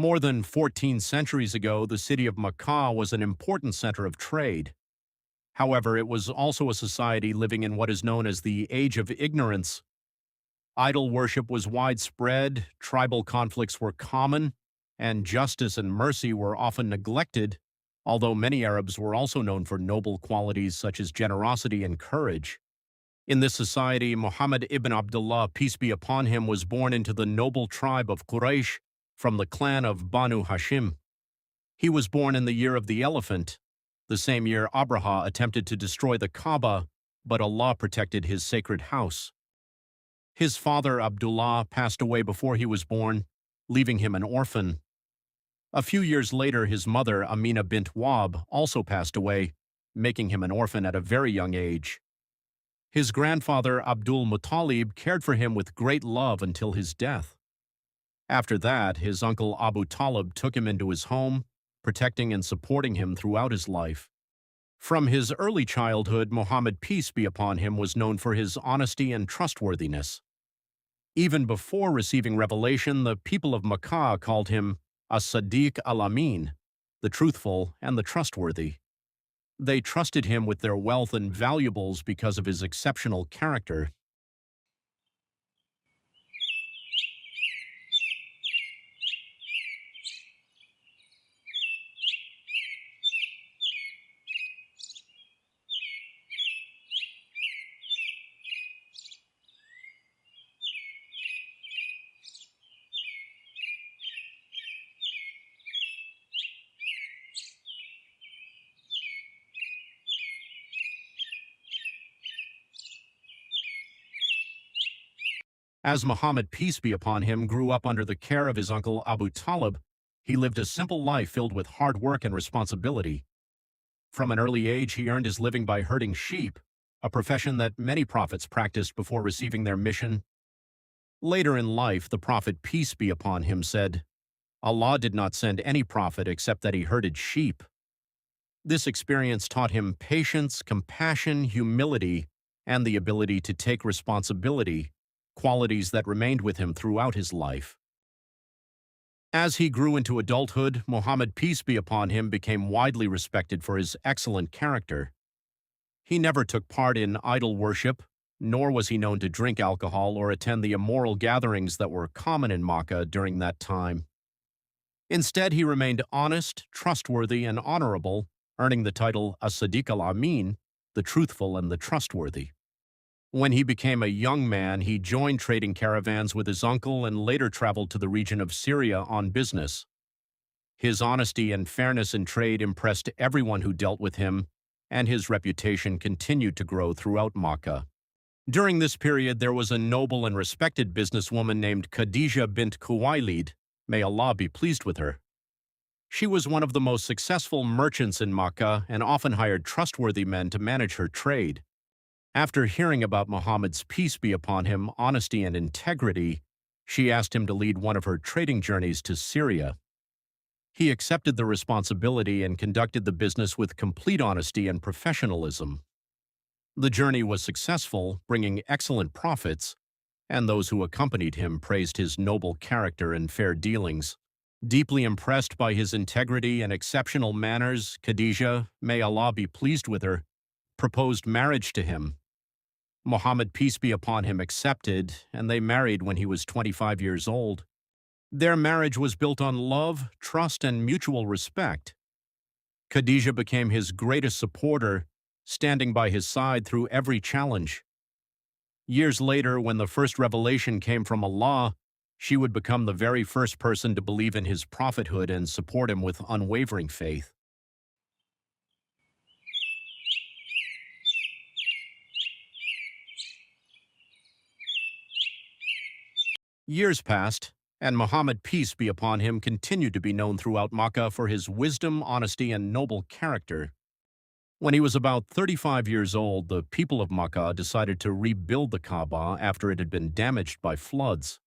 More than 14 centuries ago, the city of Makkah was an important center of trade. However, it was also a society living in what is known as the Age of Ignorance. Idol worship was widespread, tribal conflicts were common, and justice and mercy were often neglected, although many Arabs were also known for noble qualities such as generosity and courage. In this society, Muhammad ibn Abdullah, peace be upon him, was born into the noble tribe of Quraysh from the clan of Banu Hashim. He was born in the year of the elephant, the same year Abraha attempted to destroy the Kaaba, but Allah protected his sacred house. His father, Abdullah, passed away before he was born, leaving him an orphan. A few years later, his mother, Amina bint Wahb, also passed away, making him an orphan at a very young age. His grandfather, Abdul Muttalib, cared for him with great love until his death. After that, his uncle Abu Talib took him into his home, protecting and supporting him throughout his life. From his early childhood, Muhammad, peace be upon him, was known for his honesty and trustworthiness. Even before receiving revelation, the people of Makkah called him As-Sadiq Al-Amin, the truthful and the trustworthy. They trusted him with their wealth and valuables because of his exceptional character. As Muhammad, peace be upon him, grew up under the care of his uncle Abu Talib, he lived a simple life filled with hard work and responsibility. From an early age, he earned his living by herding sheep, a profession that many prophets practiced before receiving their mission. Later in life, the prophet, peace be upon him, said, "Allah did not send any prophet except that he herded sheep." This experience taught him patience, compassion, humility, and the ability to take responsibility, qualities that remained with him throughout his life. As he grew into adulthood, Muhammad, peace be upon him, became widely respected for his excellent character. He never took part in idol worship, nor was he known to drink alcohol or attend the immoral gatherings that were common in Makkah during that time. Instead, he remained honest, trustworthy, and honorable, earning the title As-Sadiq Al-Amin, the truthful and the trustworthy. When he became a young man, he joined trading caravans with his uncle and later traveled to the region of Syria on business. His honesty and fairness in trade impressed everyone who dealt with him, and his reputation continued to grow throughout Makkah. During this period, there was a noble and respected businesswoman named Khadijah bint Khuwaylid, may Allah be pleased with her. She was one of the most successful merchants in Makkah and often hired trustworthy men to manage her trade. After hearing about Muhammad's, peace be upon him, honesty and integrity, she asked him to lead one of her trading journeys to Syria. He accepted the responsibility and conducted the business with complete honesty and professionalism. The journey was successful, bringing excellent profits, and those who accompanied him praised his noble character and fair dealings. Deeply impressed by his integrity and exceptional manners, Khadijah, may Allah be pleased with her, proposed marriage to him. Muhammad, peace be upon him, accepted, and they married when he was 25 years old. Their marriage was built on love, trust, and mutual respect. Khadijah became his greatest supporter, standing by his side through every challenge. Years later, when the first revelation came from Allah, she would become the very first person to believe in his prophethood and support him with unwavering faith. Years passed, and Muhammad, peace be upon him, continued to be known throughout Makkah for his wisdom, honesty, and noble character. When he was about 35 years old, the people of Makkah decided to rebuild the Kaaba after it had been damaged by floods.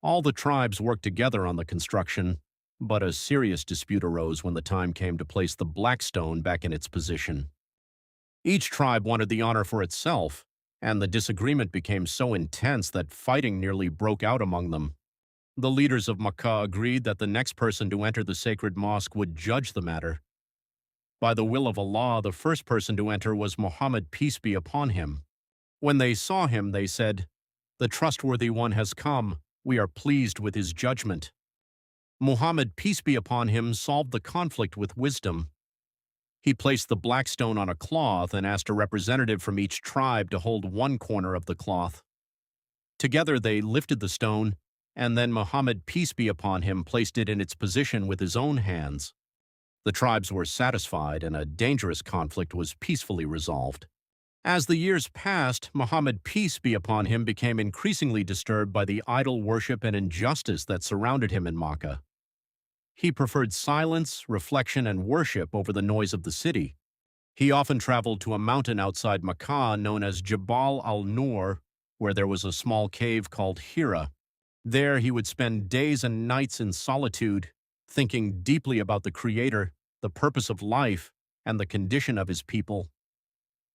All the tribes worked together on the construction, but a serious dispute arose when the time came to place the black stone back in its position. Each tribe wanted the honor for itself, and the disagreement became so intense that fighting nearly broke out among them. The leaders of Makkah agreed that the next person to enter the sacred mosque would judge the matter. By the will of Allah, the first person to enter was Muhammad, peace be upon him. When they saw him, they said, "The trustworthy one has come. We are pleased with his judgment." Muhammad, peace be upon him, solved the conflict with wisdom. He placed the black stone on a cloth and asked a representative from each tribe to hold one corner of the cloth. Together they lifted the stone, and then Muhammad, peace be upon him, placed it in its position with his own hands. The tribes were satisfied, and a dangerous conflict was peacefully resolved. As the years passed, Muhammad, peace be upon him, became increasingly disturbed by the idol worship and injustice that surrounded him in Makkah. He preferred silence, reflection, and worship over the noise of the city. He often traveled to a mountain outside Makkah known as Jabal al-Nur, where there was a small cave called Hira. There he would spend days and nights in solitude, thinking deeply about the Creator, the purpose of life, and the condition of his people.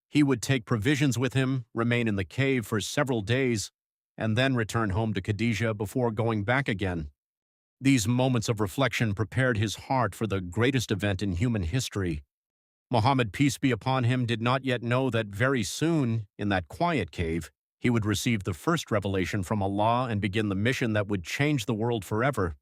He would take provisions with him, remain in the cave for several days, and then return home to Khadijah before going back again. These moments of reflection prepared his heart for the greatest event in human history. Muhammad, peace be upon him, did not yet know that very soon, in that quiet cave, he would receive the first revelation from Allah and begin the mission that would change the world forever.